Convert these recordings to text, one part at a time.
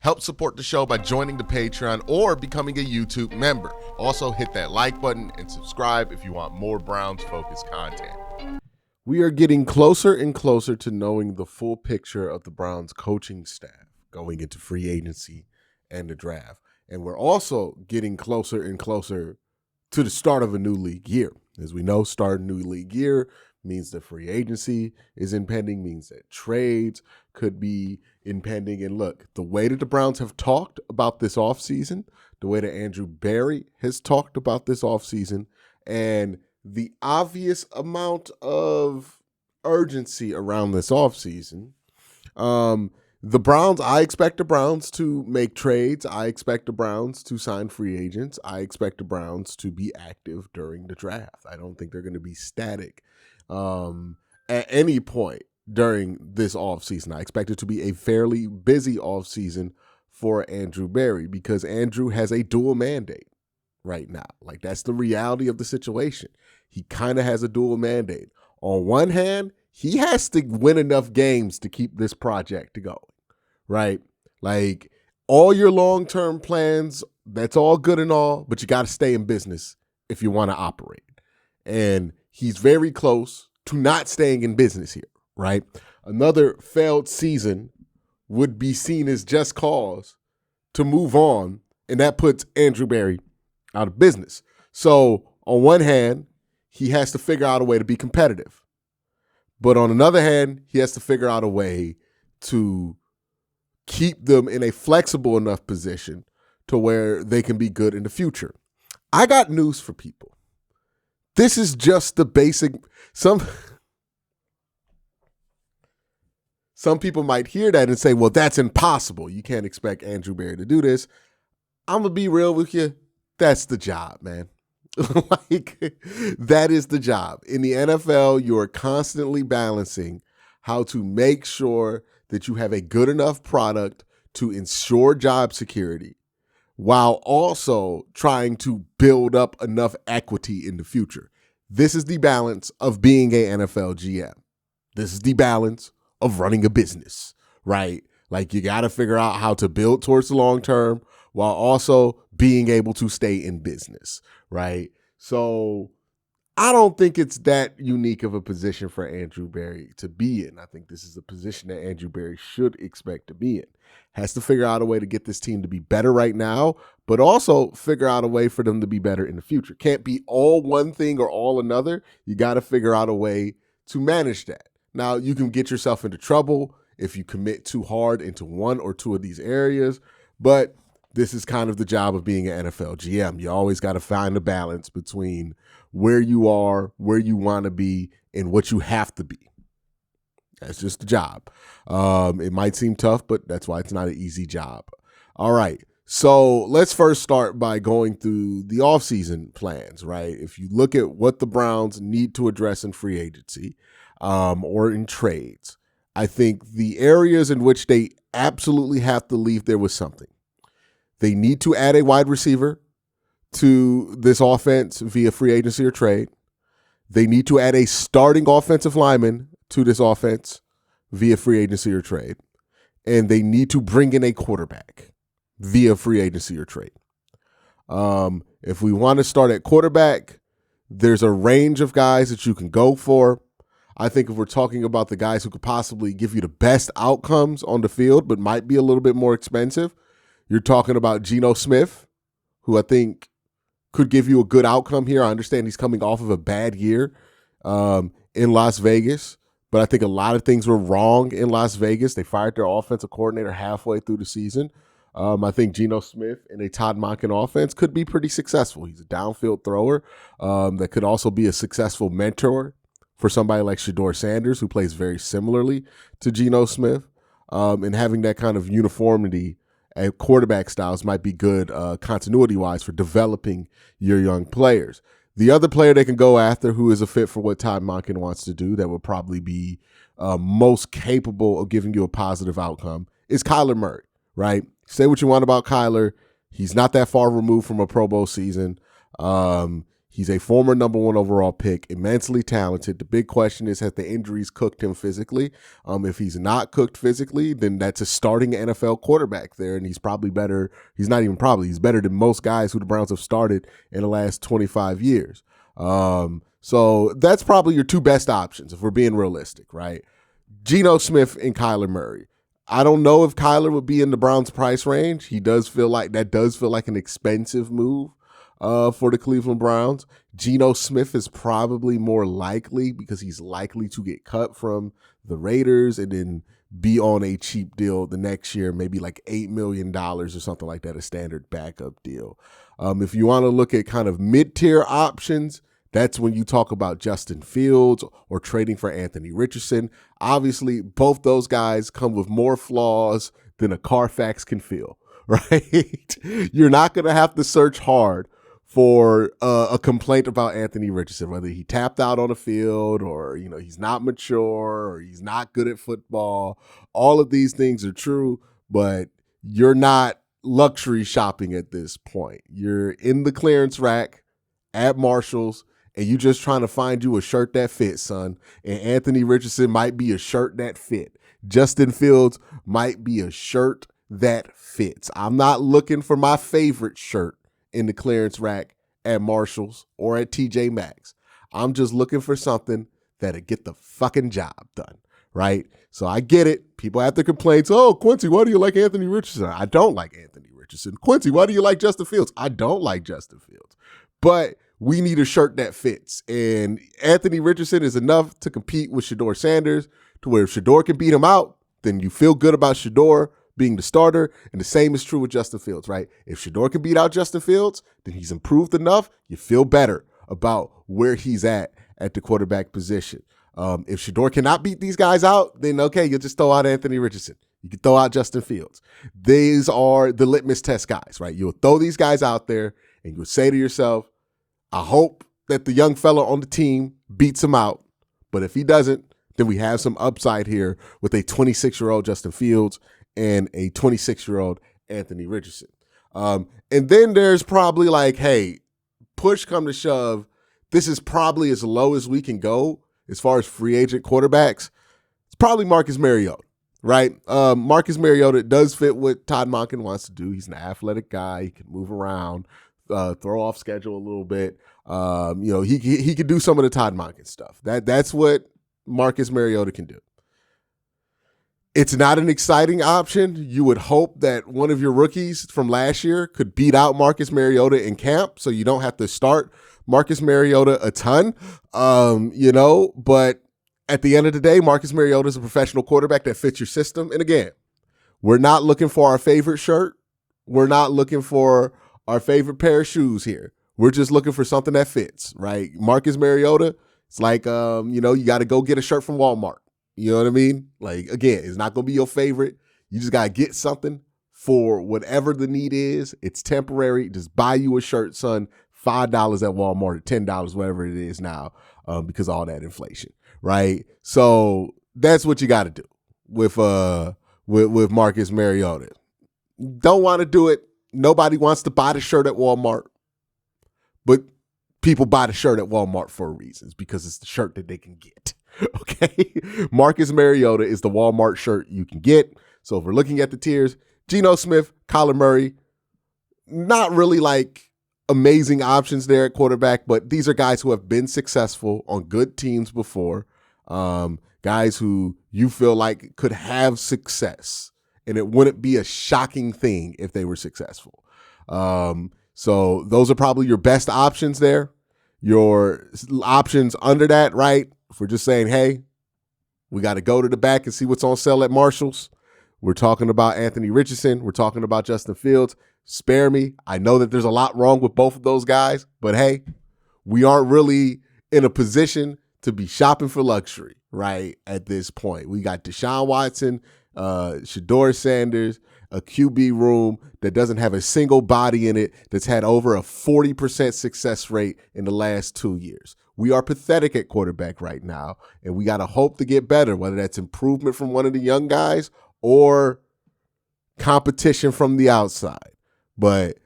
Help support the show by joining the Patreon or becoming a YouTube member. Also, hit that like button and subscribe if you want more Browns-focused content. We are getting closer and closer to knowing the full picture of the Browns coaching staff going into free agency and the draft. And we're also getting closer and closer to the start of a new league year. As we know, start a new league year means that free agency is impending, means that trades could be impending. And look, the way that the Browns have talked about this offseason, the way that Andrew Berry has talked about this offseason, and the obvious amount of urgency around this offseason, I expect the Browns to make trades. I expect the Browns to sign free agents. I expect the Browns to be active during the draft. I don't think they're going to be static at any point during this offseason. I expect it to be a fairly busy offseason for Andrew Berry because Andrew has a dual mandate right now. Like, that's the reality of the situation. He kind of has a dual mandate. On one hand, he has to win enough games to keep this project going, right? Like, all your long-term plans, that's all good and all, but you got to stay in business if you want to operate. And he's very close to not staying in business here, right? Another failed season would be seen as just cause to move on, and that puts Andrew Berry out of business. So on one hand, he has to figure out a way to be competitive. But on another hand, he has to figure out a way to keep them in a flexible enough position to where they can be good in the future. I got news for people. This is just the basic. Some people might hear that and say, well, that's impossible. You can't expect Andrew Berry to do this. I'm going to be real with you. That's the job, man. Like, that is the job. In the NFL, you are constantly balancing how to make sure that you have a good enough product to ensure job security while also trying to build up enough equity in the future. This is the balance of being an NFL GM. This is the balance of running a business, right? Like, you got to figure out how to build towards the long term while also being able to stay in business, right? So I don't think it's that unique of a position for Andrew Berry to be in. I think this is a position that Andrew Berry should expect to be in. Has to figure out a way to get this team to be better right now, but also figure out a way for them to be better in the future. Can't be all one thing or all another. You got to figure out a way to manage that. Now, you can get yourself into trouble if you commit too hard into one or two of these areas, but this is kind of the job of being an NFL GM. You always got to find a balance between where you are, where you want to be, and what you have to be. That's just the job. It might seem tough, but that's why it's not an easy job. All right. So let's first start by going through the offseason plans, right? If you look at what the Browns need to address in free agency or in trades, I think the areas in which they absolutely have to leave there with something. They need to add a wide receiver to this offense via free agency or trade. They need to add a starting offensive lineman to this offense via free agency or trade. And they need to bring in a quarterback via free agency or trade. If we want to start at quarterback, there's a range of guys that you can go for. I think if we're talking about the guys who could possibly give you the best outcomes on the field, but might be a little bit more expensive, you're talking about Geno Smith, who I think could give you a good outcome here. I understand he's coming off of a bad year in Las Vegas, but I think a lot of things were wrong in Las Vegas. They fired their offensive coordinator halfway through the season. I think Geno Smith in a Todd Monken offense could be pretty successful. He's a downfield thrower that could also be a successful mentor for somebody like Shedeur Sanders, who plays very similarly to Geno Smith, and having that kind of uniformity at quarterback styles might be good continuity-wise for developing your young players. The other player they can go after who is a fit for what Todd Monken wants to do that would probably be most capable of giving you a positive outcome is Kyler Murray, right? Say what you want about Kyler. He's not that far removed from a Pro Bowl season. He's a former number 1 overall pick, immensely talented. The big question is, has the injuries cooked him physically? If he's not cooked physically, then that's a starting NFL quarterback there, and he's probably better. He's not even probably. He's better than most guys who the Browns have started in the last 25 years. So that's probably your 2 best options if we're being realistic, right? Geno Smith and Kyler Murray. I don't know if Kyler would be in the Browns' price range. He does feel like an expensive move for the Cleveland Browns. Geno Smith is probably more likely because he's likely to get cut from the Raiders and then be on a cheap deal the next year, maybe like $8 million or something like that, a standard backup deal. If you want to look at kind of mid-tier options, that's when you talk about Justin Fields or trading for Anthony Richardson. Obviously, both those guys come with more flaws than a Carfax can fill, right? You're not going to have to search hard for a complaint about Anthony Richardson, whether he tapped out on the field or, he's not mature or he's not good at football. All of these things are true, but you're not luxury shopping at this point. You're in the clearance rack at Marshall's, and you just trying to find you a shirt that fits, son. And Anthony Richardson might be a shirt that fit. Justin Fields might be a shirt that fits. I'm not looking for my favorite shirt in the clearance rack at Marshall's or at TJ Maxx. I'm just looking for something that'll get the fucking job done, right? So I get it. People have their complaints. Oh, Quincy, why do you like Anthony Richardson? I don't like Anthony Richardson. Quincy, why do you like Justin Fields? I don't like Justin Fields. But we need a shirt that fits. And Anthony Richardson is enough to compete with Shedeur Sanders to where if Shedeur can beat him out, then you feel good about Shedeur being the starter. And the same is true with Justin Fields, right? If Shedeur can beat out Justin Fields, then he's improved enough. You feel better about where he's at the quarterback position. If Shedeur cannot beat these guys out, then okay, you'll just throw out Anthony Richardson. You can throw out Justin Fields. These are the litmus test guys, right? You'll throw these guys out there and you'll say to yourself, I hope that the young fella on the team beats him out. But if he doesn't, then we have some upside here with a 26-year-old Justin Fields and a 26-year-old Anthony Richardson. And then there's probably like, hey, push come to shove, this is probably as low as we can go as far as free agent quarterbacks. It's probably Marcus Mariota, right? Marcus Mariota does fit what Todd Monken wants to do. He's an athletic guy. He can move around. Throw off schedule a little bit. He could do some of the Todd Monken stuff. That's what Marcus Mariota can do. It's not an exciting option. You would hope that one of your rookies from last year could beat out Marcus Mariota in camp, so you don't have to start Marcus Mariota a ton. But at the end of the day, Marcus Mariota is a professional quarterback that fits your system. And again, we're not looking for our favorite shirt. We're not looking for our favorite pair of shoes here. We're just looking for something that fits, right? Marcus Mariota, it's like, you got to go get a shirt from Walmart. You know what I mean? Like, again, it's not going to be your favorite. You just got to get something for whatever the need is. It's temporary. Just buy you a shirt, son. $5 at Walmart or $10, whatever it is now, because of all that inflation, right? So that's what you got to do with Marcus Mariota. Don't want to do it. Nobody wants to buy the shirt at Walmart, but people buy the shirt at Walmart for reasons because it's the shirt that they can get. Okay. Marcus Mariota is the Walmart shirt you can get. So if we're looking at the tiers, Geno Smith, Kyler Murray, not really like amazing options there at quarterback, but these are guys who have been successful on good teams before. Guys who you feel like could have success, and it wouldn't be a shocking thing if they were successful. So those are probably your best options there. Your options under that, right? If we're just saying, hey, we got to go to the back and see what's on sale at Marshall's. We're talking about Anthony Richardson. We're talking about Justin Fields. Spare me. I know that there's a lot wrong with both of those guys, but hey, we aren't really in a position to be shopping for luxury, right? At this point, we got Deshaun Watson, Shedeur Sanders, a QB room that doesn't have a single body in it that's had over a 40% success rate in the last 2 years. We are pathetic at quarterback right now, and we got to hope to get better, whether that's improvement from one of the young guys or competition from the outside. But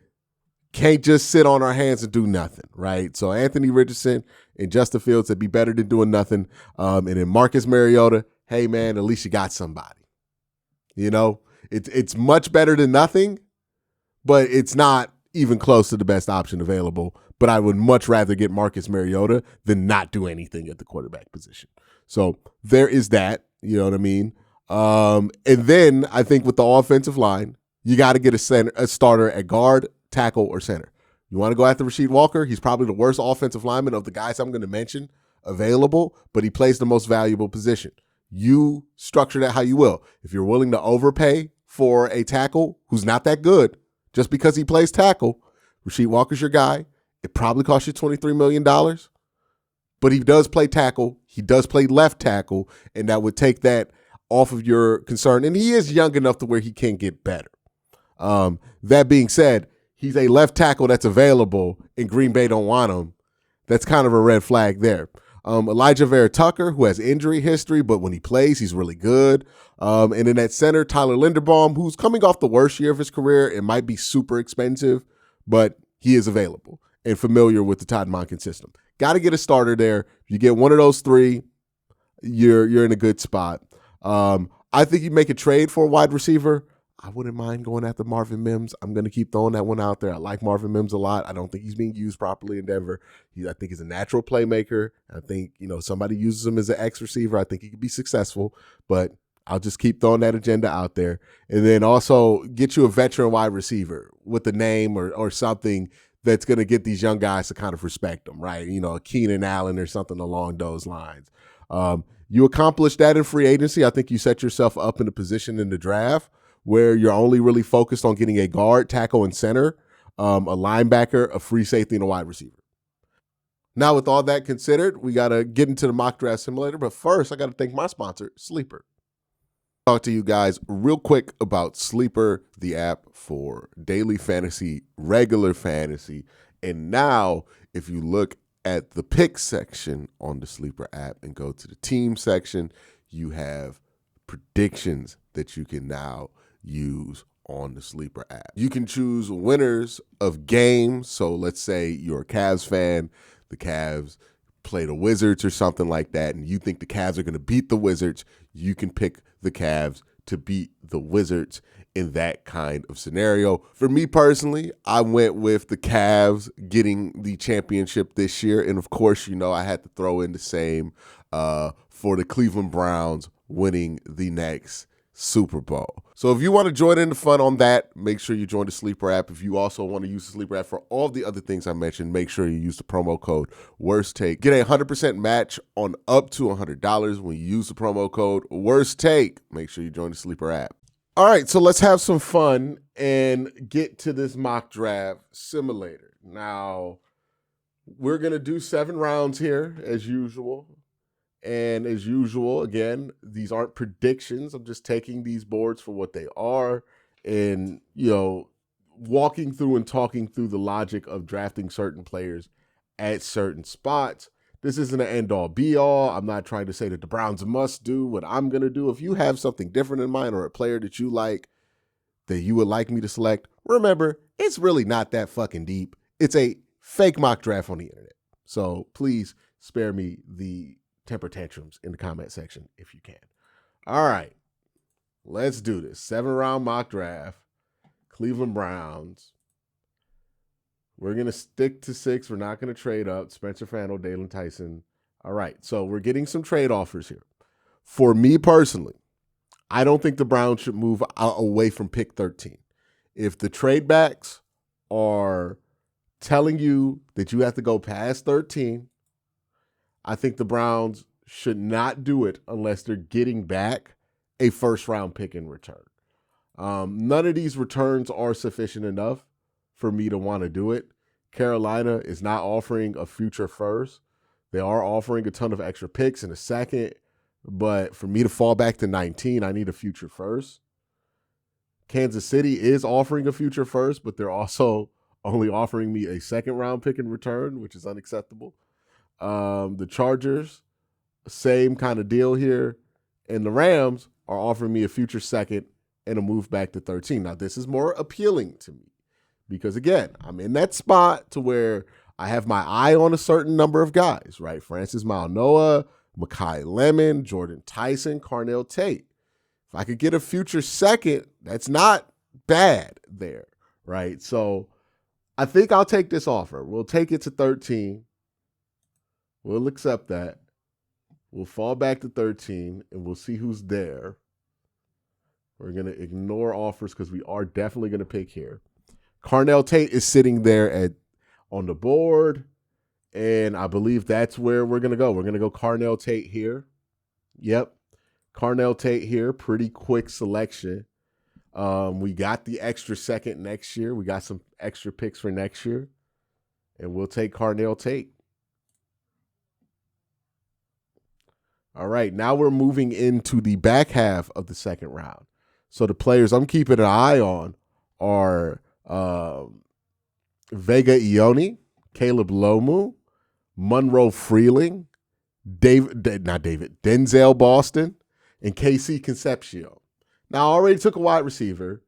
can't just sit on our hands and do nothing, right? So Anthony Richardson and Justin Fields, would be better than doing nothing. And then Marcus Mariota, hey, man, at least you got somebody. You know, it's much better than nothing, but it's not even close to the best option available. But I would much rather get Marcus Mariota than not do anything at the quarterback position. So there is that, you know what I mean? And then I think with the offensive line, you got to get a starter at guard, tackle, or center. You want to go after Rasheed Walker? He's probably the worst offensive lineman of the guys I'm going to mention available, but he plays the most valuable position. You structure that how you will. If you're willing to overpay for a tackle who's not that good, just because he plays tackle, Rasheed Walker's your guy. It probably costs you $23 million, but he does play tackle. He does play left tackle, and that would take that off of your concern. And he is young enough to where he can get better. That being said, he's a left tackle that's available, and Green Bay don't want him. That's kind of a red flag there. Elijah Vera Tucker, who has injury history, but when he plays, he's really good. And then at center, Tyler Linderbaum, who's coming off the worst year of his career. It might be super expensive, but he is available and familiar with the Todd Monken system. Got to get a starter there. If you get one of those three, you're in a good spot. I think you make a trade for a wide receiver. I wouldn't mind going after Marvin Mims. I'm going to keep throwing that one out there. I like Marvin Mims a lot. I don't think he's being used properly in Denver. I think he's a natural playmaker. I think, somebody uses him as an X receiver. I think he could be successful, but I'll just keep throwing that agenda out there. And then also get you a veteran wide receiver with a name or something that's going to get these young guys to kind of respect them, right? A Keenan Allen or something along those lines. You accomplish that in free agency. I think you set yourself up in a position in the draft where you're only really focused on getting a guard, tackle, and center, a linebacker, a free safety, and a wide receiver. Now, with all that considered, we got to get into the mock draft simulator. But first, I got to thank my sponsor, Sleeper. Talk to you guys real quick about Sleeper, the app for daily fantasy, regular fantasy. And now, if you look at the pick section on the Sleeper app and go to the team section, you have predictions that you can now use on the Sleeper app. You can choose winners of games. So let's say you're a Cavs fan, the Cavs play the Wizards or something like that, and you think the Cavs are going to beat the Wizards. You can pick the Cavs to beat the Wizards in that kind of scenario. For me personally, I went with the Cavs getting the championship this year. And of course, I had to throw in the same for the Cleveland Browns winning the next Super Bowl. So if you want to join in the fun on that, make sure you join the Sleeper app. If you also want to use the Sleeper app for all the other things I mentioned, make sure you use the promo code Worst Take. Get a 100% match on up to $100 when you use the promo code Worst Take. Make sure you join the Sleeper app. All right, so let's have some fun and get to this mock draft simulator. Now, we're going to do 7 rounds here as usual. And as usual, again, these aren't predictions. I'm just taking these boards for what they are and, walking through and talking through the logic of drafting certain players at certain spots. This isn't an end-all, be-all. I'm not trying to say that the Browns must do what I'm going to do. If you have something different in mind or a player that you like that you would like me to select, remember, it's really not that fucking deep. It's a fake mock draft on the internet. So please spare me the temper tantrums in the comment section if you can. All right, let's do this. 7-round mock draft, Cleveland Browns. We're going to stick to 6. We're not going to trade up. Spencer Fandle, Dalen Tyson. All right, so we're getting some trade offers here. For me personally, I don't think the Browns should move away from pick 13. If the trade backs are telling you that you have to go past 13, I think the Browns should not do it unless they're getting back a first-round pick in return. None of these returns are sufficient enough for me to want to do it. Carolina is not offering a future first. They are offering a ton of extra picks in a second, but for me to fall back to 19, I need a future first. Kansas City is offering a future first, but they're also only offering me a second-round pick in return, which is unacceptable. The Chargers, same kind of deal here. And the Rams are offering me a future second and a move back to 13. Now, this is more appealing to me Because again, I'm in that spot to where I have my eye on a certain number of guys, right? Francis Maunoa, Mekai Lemon, Jordan Tyson, Carnell Tate. If I could get a future second, that's not bad there, right? So I think I'll take this offer. We'll take it to 13. We'll accept that. We'll fall back to 13, and we'll see who's there. We're going to ignore offers because we are definitely going to pick here. Carnell Tate is sitting there on the board, and I believe that's where we're going to go. We're going to go Carnell Tate here. Yep, Carnell Tate here. Pretty quick selection. We got the extra second next year. We got some extra picks for next year, and we'll take Carnell Tate. All right, now we're moving into the back half of the second round. So the players I'm keeping an eye on are Vega Ione, Caleb Lomu, Monroe Freeling, Denzel Boston, and KC Concepcion. Now, I already took a wide receiver,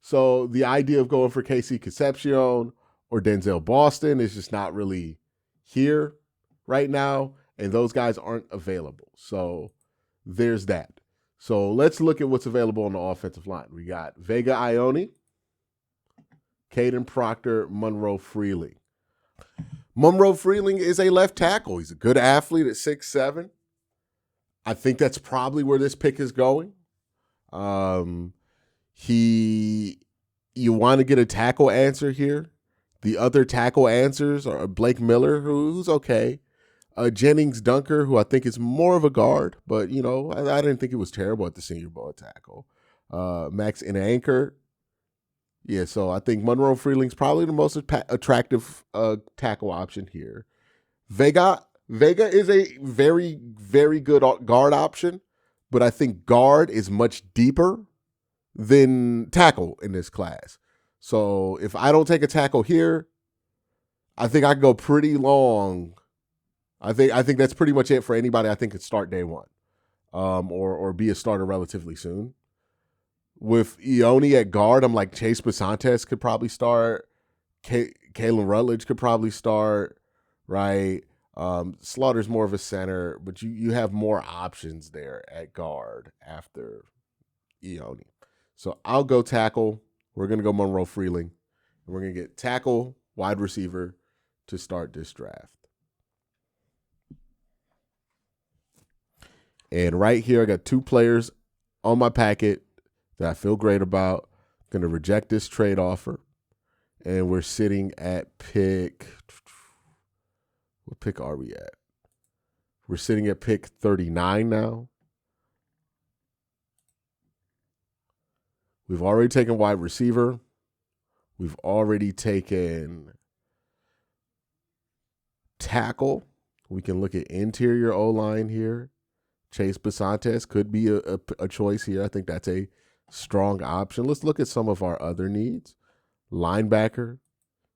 so the idea of going for KC Concepcion or Denzel Boston is just not really here right now, and those guys aren't available. So there's that. So let's look at what's available on the offensive line. We got Vega Ione, Caden Proctor, Monroe Freeling. Monroe Freeling is a left tackle. He's a good athlete at 6'7". I think that's probably where this pick is going. You want to get a tackle answer here. The other tackle answers are Blake Miller, who's okay. Jennings Dunker, who I think is more of a guard, but, I didn't think it was terrible at the Senior Bowl tackle. Max Anchor. Yeah, so I think Monroe Freeling's probably the most attractive tackle option here. Vega is a very, very good guard option, but I think guard is much deeper than tackle in this class. So if I don't take a tackle here, I think I can go pretty long. I think that's pretty much it for anybody I think could start day one, or be a starter relatively soon. With Ione at guard, I'm like Chase Basantes could probably start. Kalen Rutledge could probably start, right? Slaughter's more of a center, but you have more options there at guard after Ione. So I'll go tackle. We're going to go Monroe Freeling. And we're going to get tackle, wide receiver to start this draft. And right here, I got two players on my packet that I feel great about. Going to reject this trade offer. And we're sitting at pick. What pick are we at? We're sitting at pick 39 now. We've already taken wide receiver. We've already taken tackle. We can look at interior O-line here. Chase Basantes could be a choice here. I think that's a strong option. Let's look at some of our other needs. Linebacker.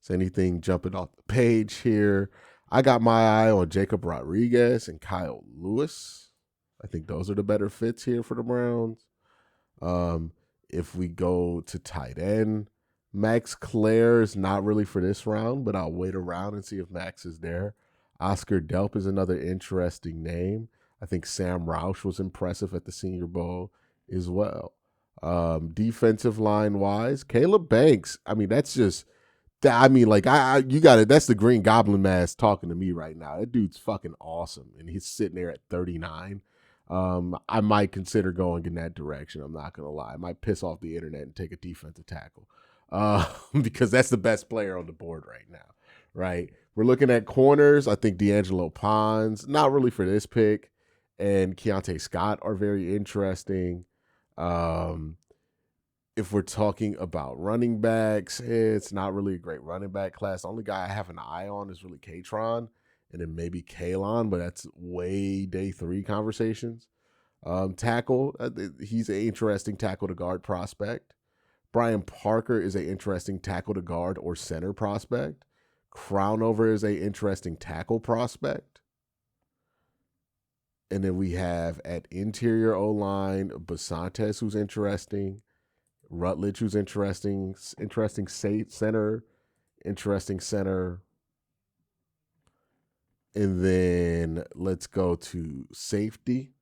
Is anything jumping off the page here? I got my eye on Jacob Rodriguez and Kyle Lewis. I think those are the better fits here for the Browns. If we go to tight end, Max Clare is not really for this round, but I'll wait around and see if Max is there. Oscar Delp is another interesting name. I think Sam Roush was impressive at the Senior Bowl as well. Defensive line wise, Caleb Banks. I mean, that's just that. I mean, like you got it. That's the Green Goblin mask talking to me right now. That dude's fucking awesome, and he's sitting there at 39. I might consider going in that direction. I'm not gonna lie. I might piss off the internet and take a defensive tackle, because that's the best player on the board right now. Right? We're looking at corners. I think D'Angelo Pons, not really for this pick, and Keontae Scott are very interesting. If we're talking about running backs, it's not really a great running back class. The only guy I have an eye on is really Katron, and then maybe Kalon, but that's way day 3 conversations. Tackle, he's an interesting tackle to guard prospect. Brian Parker is an interesting tackle to guard or center prospect. Crownover is an interesting tackle prospect. And then we have at interior O-line, Basantes, who's interesting. Rutledge, who's interesting. Interesting center. Interesting center. And then let's go to safety.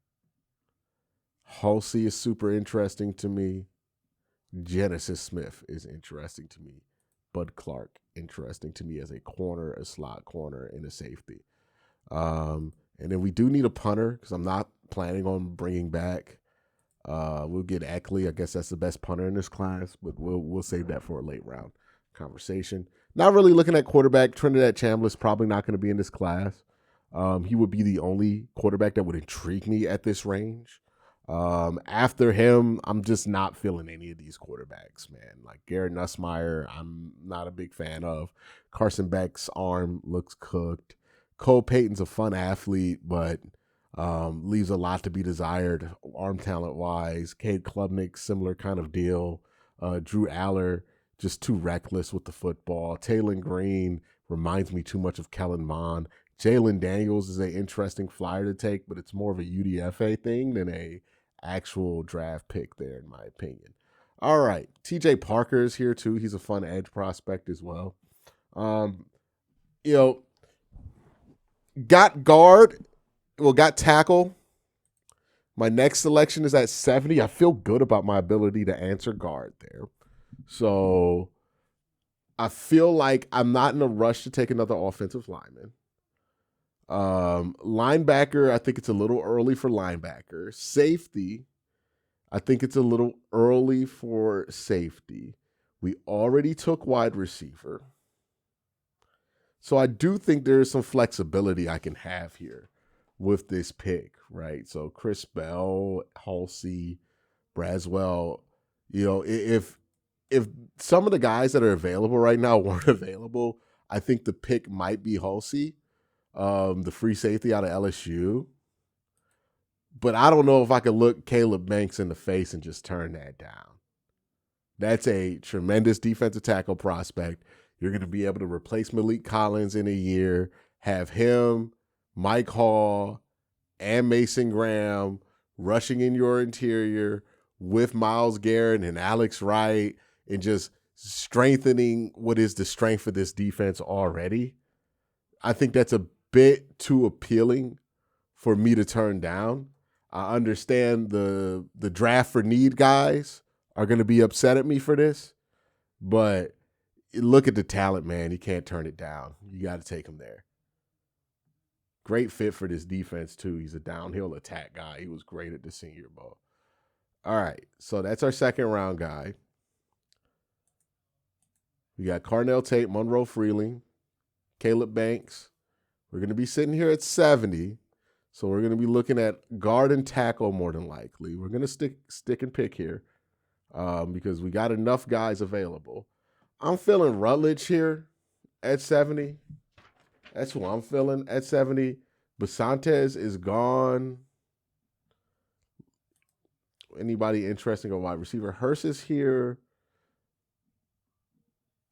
Halsey is super interesting to me. Genesis Smith is interesting to me. Bud Clark, interesting to me as a corner, a slot corner, and a safety. And then we do need a punter because I'm not planning on bringing back. We'll get Eckley. I guess that's the best punter in this class, but we'll save that for a late round conversation. Not really looking at quarterback. Trinidad Chambliss probably not going to be in this class. He would be the only quarterback that would intrigue me at this range. After him, I'm just not feeling any of these quarterbacks, man. Like Garrett Nussmeier, I'm not a big fan of. Carson Beck's arm looks cooked. Cole Payton's a fun athlete, but leaves a lot to be desired arm talent-wise. Cade Klubnik, similar kind of deal. Drew Aller, just too reckless with the football. Taylor Green reminds me too much of Kellen Mond. Jalen Daniels is an interesting flyer to take, but it's more of a UDFA thing than a actual draft pick there, in my opinion. All right, TJ Parker is here too. He's a fun edge prospect as well. Got guard, got tackle. My next selection is at 70. I feel good about my ability to answer guard there. So I feel like I'm not in a rush to take another offensive lineman. Linebacker, I think it's a little early for linebacker. Safety, I think it's a little early for safety. We already took wide receiver. So I do think there is some flexibility I can have here with this pick, right? So Chris Bell, Halsey, Braswell, if some of the guys that are available right now weren't available, I think the pick might be Halsey. The free safety out of LSU. But I don't know if I could look Caleb Banks in the face and just turn that down. That's a tremendous defensive tackle prospect. You're going to be able to replace Malik Collins in a year, have him, Mike Hall, and Mason Graham rushing in your interior with Myles Garrett and Alex Wright and just strengthening what is the strength of this defense already. I think that's a bit too appealing for me to turn down. I understand the draft for need guys are going to be upset at me for this, but look at the talent, man. You can't turn it down. You got to take him there. Great fit for this defense, too. He's a downhill attack guy. He was great at the Senior Bowl. All right, so that's our second round guy. We got Carnell, Tate, Monroe Freeling, Caleb Banks. We're going to be sitting here at 70, so we're going to be looking at guard and tackle more than likely. We're going to stick and pick here because we got enough guys available. I'm feeling Rutledge here at 70. That's who I'm feeling at 70. Basantes is gone. Anybody interesting on wide receiver? Hurst is here.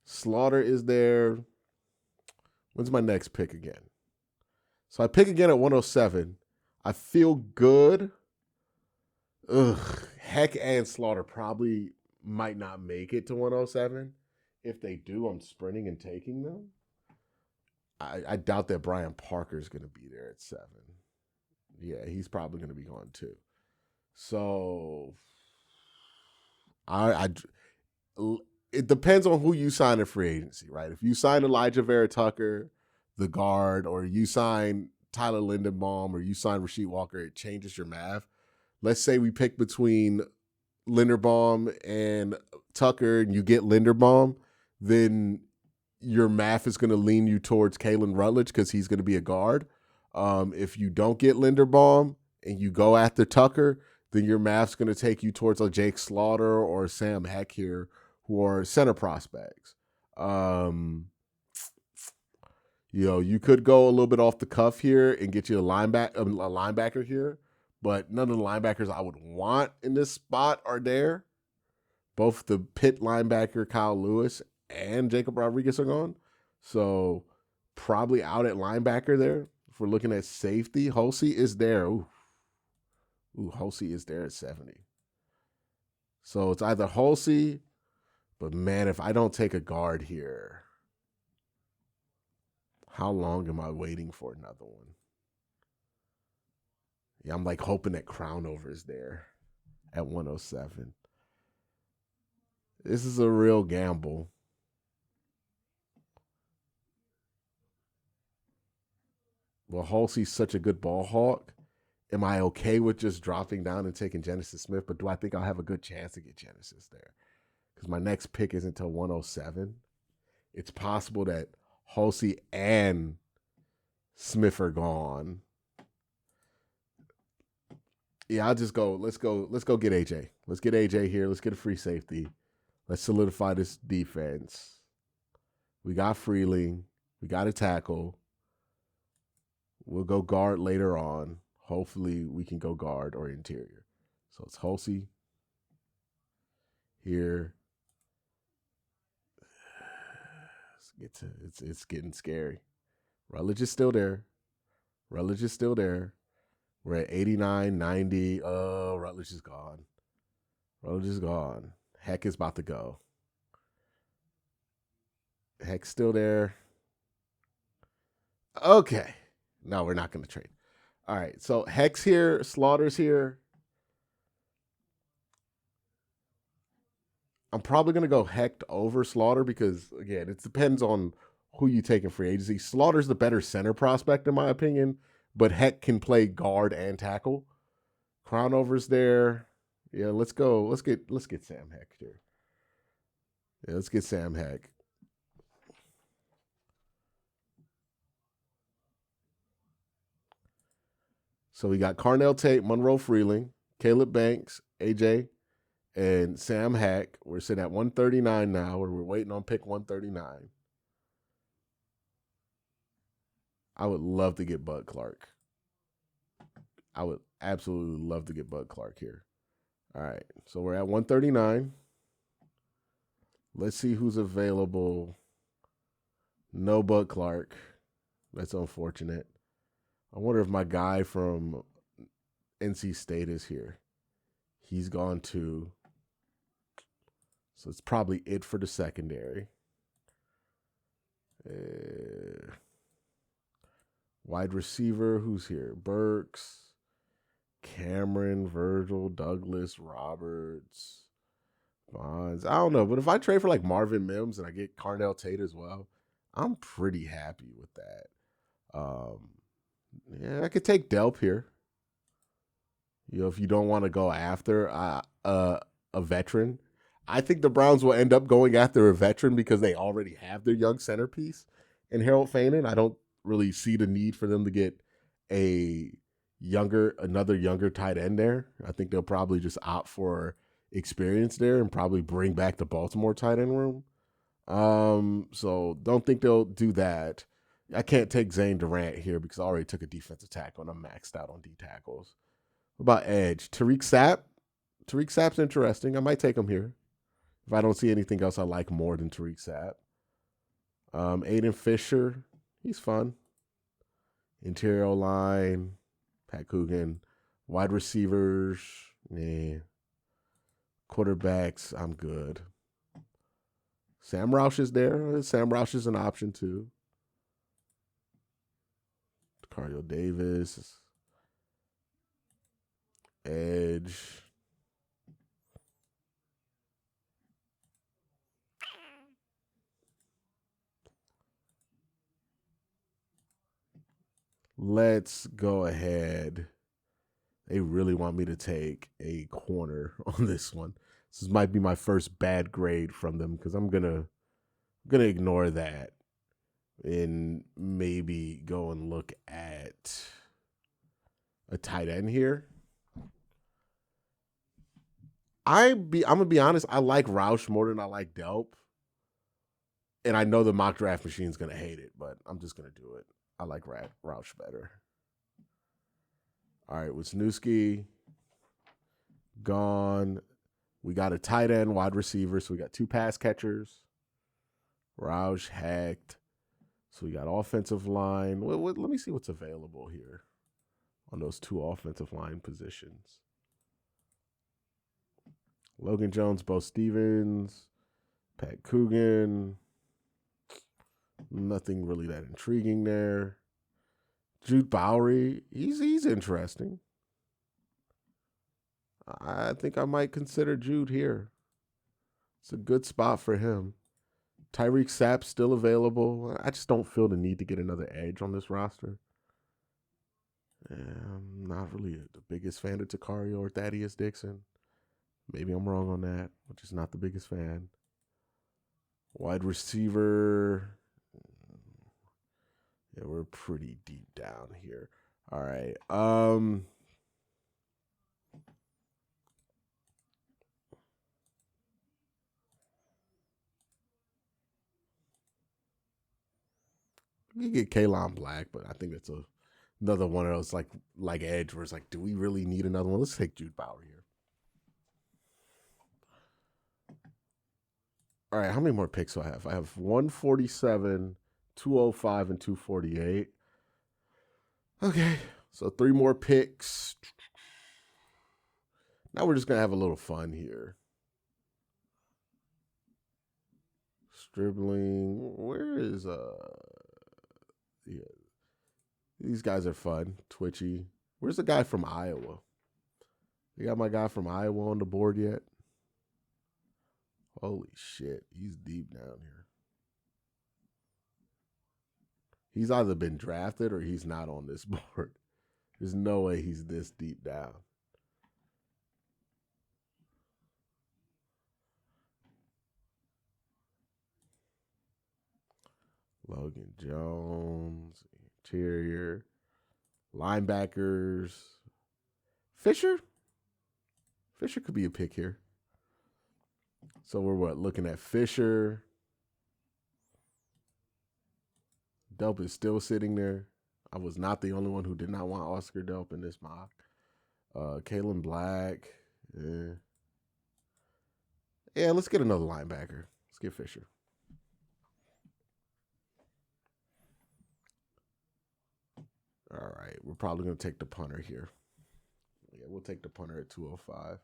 Slaughter is there. When's my next pick again? So I pick again at 107. I feel good. Heck and Slaughter probably might not make it to 107. If they do, I'm sprinting and taking them. I doubt that Brian Parker is going to be there at 7. Yeah, he's probably going to be gone too. So it depends on who you sign in free agency, right? If you sign Elijah Vera Tucker, the guard, or you sign Tyler Linderbaum, or you sign Rasheed Walker, it changes your math. Let's say we pick between Linderbaum and Tucker and you get Linderbaum, then your math is going to lean you towards Kalen Rutledge because he's going to be a guard. If you don't get Linderbaum and you go after Tucker, then your math's going to take you towards a Jake Slaughter or Sam Heck here, who are center prospects. You could go a little bit off the cuff here and get you a linebacker here, but none of the linebackers I would want in this spot are there. Both the Pitt linebacker, Kyle Lewis, and Jacob Rodriguez are gone. So probably out at linebacker there. If we're looking at safety, Halsey is there. Halsey is there at 70. So it's either Hulsey, but man, if I don't take a guard here, how long am I waiting for another one? Yeah, I'm like hoping that Crownover is there at 107. This is a real gamble. Well, Hulsey's such a good ball hawk. Am I okay with just dropping down and taking Genesis Smith? But do I think I'll have a good chance to get Genesis there? Because my next pick isn't until 107. It's possible that Hulsey and Smith are gone. Yeah, I'll just go. Let's go get AJ. Let's get AJ here. Let's get a free safety. Let's solidify this defense. We got Freeling. We got a tackle. We'll go guard later on. Hopefully we can go guard or interior. So it's Hulsey here. It's getting scary. Rutledge is still there. Rutledge is still there. We're at 89, 90. Oh, Rutledge is gone. Rutledge is gone. Heck is about to go. Heck's still there. Okay. No, we're not going to trade. All right. So Heck's here. Slaughter's here. I'm probably going to go Heck over Slaughter because, again, it depends on who you take in free agency. Slaughter's the better center prospect, in my opinion, but Heck can play guard and tackle. Crownover's there. Yeah, let's go. Let's get Sam Heck here. Yeah, let's get Sam Heck. So we got Carnell, Tate, Monroe Freeling, Caleb Banks, AJ, and Sam Heck. We're sitting at 139 now, where we're waiting on pick 139. I would love to get Bud Clark. I would absolutely love to get Bud Clark here. All right, so we're at 139. Let's see who's available. No Bud Clark. That's unfortunate. I wonder if my guy from NC State is here. He's gone too. So it's probably it for the secondary. Wide receiver, who's here? Burks, Cameron, Virgil, Douglas, Roberts, Bonds. I don't know, but if I trade for like Marvin Mims and I get Carnell Tate as well, I'm pretty happy with that. Yeah, I could take Delp here. You know, if you don't want to go after a veteran, I think the Browns will end up going after a veteran because they already have their young centerpiece in Harold Fanon. I don't really see the need for them to get another younger tight end there. I think they'll probably just opt for experience there and probably bring back the Baltimore tight end room. So don't think they'll do that. I can't take Zane Durant here because I already took a defensive tackle and I'm maxed out on D tackles. What about edge? Tariq Sapp. Tariq Sapp's interesting. I might take him here if I don't see anything else I like more than Tariq Sapp. Aiden Fisher. He's fun. Interior line. Pat Coogan. Wide receivers. Nah. Quarterbacks. I'm good. Sam Roush is there. Sam Roush is an option too. Cardio Davis. Edge. Let's go ahead. They really want me to take a corner on this one. This might be my first bad grade from them because I'm gonna ignore that and maybe go and look at a tight end here. I'm gonna be honest. I like Roush more than I like Delp, and I know the mock draft machine's gonna hate it, but I'm just gonna do it. I like Roush better. All right, Wisniewski gone. We got a tight end, wide receiver, so we got two pass catchers. Roush hacked. So we got offensive line. Let me see what's available here on those two offensive line positions. Logan Jones, Bo Stevens, Pat Coogan. Nothing really that intriguing there. Jude Bowery, he's interesting. I think I might consider Jude here. It's a good spot for him. Tyreek Sapp's still available. I just don't feel the need to get another edge on this roster. I'm not really the biggest fan of Takario or Thaddeus Dixon. Maybe I'm wrong on that, but just not the biggest fan. Wide receiver. Yeah, we're pretty deep down here. All right. You get Kalon Black, but I think that's another one of those like edge where it's like, do we really need another one? Let's take Jude Bowery here. All right, how many more picks do I have? I have 147, 205, and 248. Okay, so 3 more picks. Now we're just going to have a little fun here. Stribling. Where is, yeah. These guys are fun. Twitchy. Where's the guy from Iowa? You got my guy from Iowa on the board yet? Holy shit. He's deep down here. He's either been drafted or he's not on this board. There's no way he's this deep down. Logan Jones, interior, linebackers. Fisher? Fisher could be a pick here. So we're looking at Fisher. Delp is still sitting there. I was not the only one who did not want Oscar Delp in this mock. Kalen Black. Yeah, let's get another linebacker. Let's get Fisher. All right, we're probably going to take the punter here. Yeah, we'll take the punter at 205.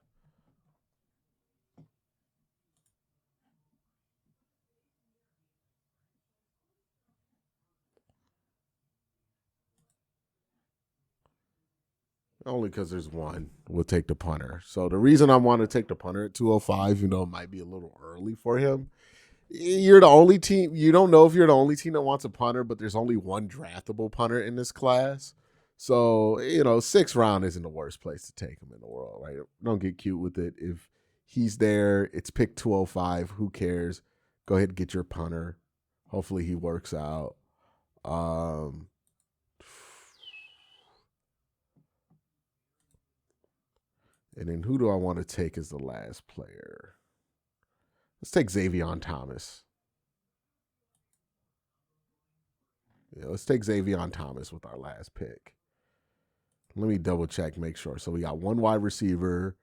Only because there's one. We'll take the punter. So the reason I want to take the punter at 205, it might be a little early for him. You're the only team. You don't know if you're the only team that wants a punter, but there's only one draftable punter in this class. So, 6th round isn't the worst place to take him in the world, right? Don't get cute with it. If he's there, it's pick 205. Who cares? Go ahead and get your punter. Hopefully he works out. And then who do I want to take as the last player? Let's take Xavion Thomas. Yeah, let's take Xavion Thomas with our last pick. Let me double check, make sure. So we got 1 wide receiver,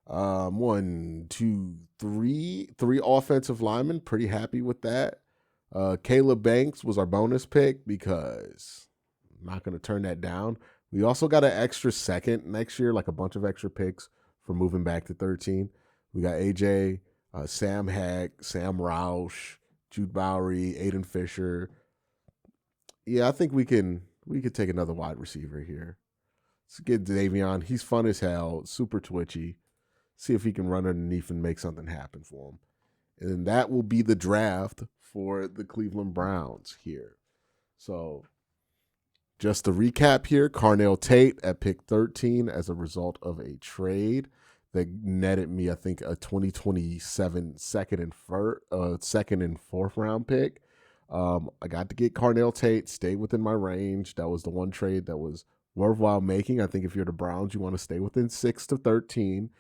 1, 2, 3 offensive linemen. Pretty happy with that. Caleb Banks was our bonus pick because I'm not going to turn that down. We also got an extra second next year, like a bunch of extra picks for moving back to 13. We got AJ, Sam Heck, Sam Roush, Jude Bowery, Aiden Fisher. Yeah, I think we could take another wide receiver here. Let's get Xavion. He's fun as hell, super twitchy. See if he can run underneath and make something happen for him. And then that will be the draft for the Cleveland Browns here. So just to recap here, Carnell Tate at pick 13 as a result of a trade that netted me, I think, a 2027 second and 4th round pick. I got to get Carnell Tate, stay within my range. That was the one trade that was worthwhile making. I think if you're the Browns, you want to stay within 6 to 13.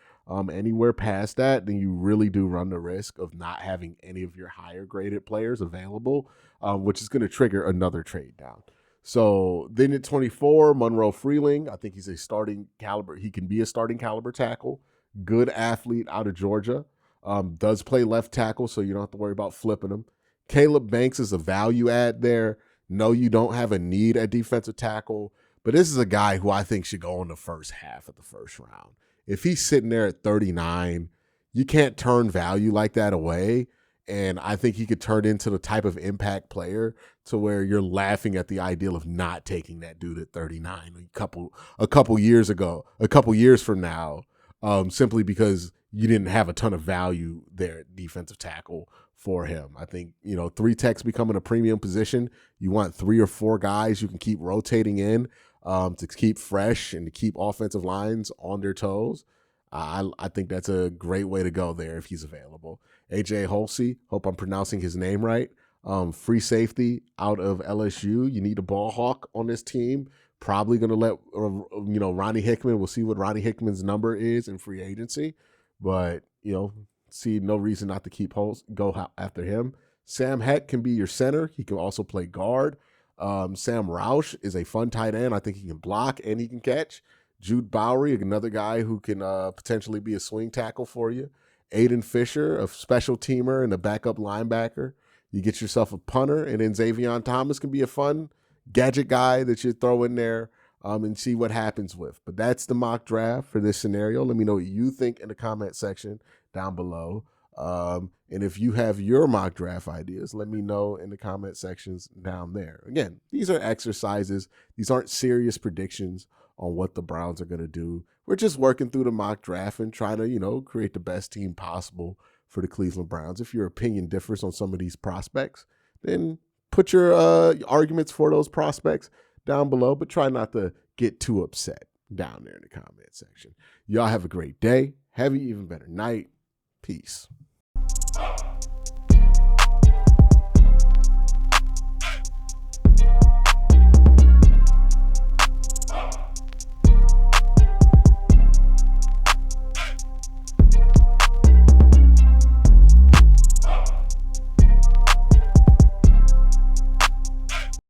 Anywhere past that, then you really do run the risk of not having any of your higher graded players available, which is going to trigger another trade down. So then at 24, Monroe Freeling, I think he's a starting caliber. He can be a starting caliber tackle. Good athlete out of Georgia. Does play left tackle, so you don't have to worry about flipping him. Caleb Banks is a value add there. No, you don't have a need at defensive tackle, but this is a guy who I think should go in the first half of the first round. If he's sitting there at 39, you can't turn value like that away. And I think he could turn into the type of impact player to where you're laughing at the ideal of not taking that dude at 39 a couple years from now, simply because you didn't have a ton of value there at defensive tackle for him. I think, 3-tech's becoming a premium position. You want 3 or 4 guys you can keep rotating in to keep fresh and to keep offensive lines on their toes. I think that's a great way to go there if he's available. AJ Holsey, hope I'm pronouncing his name right. Free safety out of LSU. You need a ball hawk on this team. Probably going to let, Ronnie Hickman. We'll see what Ronnie Hickman's number is in free agency. But, see no reason not to go after him. Sam Heck can be your center. He can also play guard. Sam Roush is a fun tight end. I think he can block and he can catch. Jude Bowery, another guy who can potentially be a swing tackle for you. Aiden Fisher, a special teamer and a backup linebacker. You get yourself a punter, and then Xavion Thomas can be a fun gadget guy that you throw in there and see what happens with. But that's the mock draft for this scenario. Let me know what you think in the comment section down below. And if you have your mock draft ideas, let me know in the comment sections down there. Again, these are exercises. These aren't serious predictions on what the Browns are going to do. We're just working through the mock draft and trying to, create the best team possible for the Cleveland Browns. If your opinion differs on some of these prospects, then put your arguments for those prospects down below, but try not to get too upset down there in the comment section. Y'all have a great day. Have an even better night. Peace.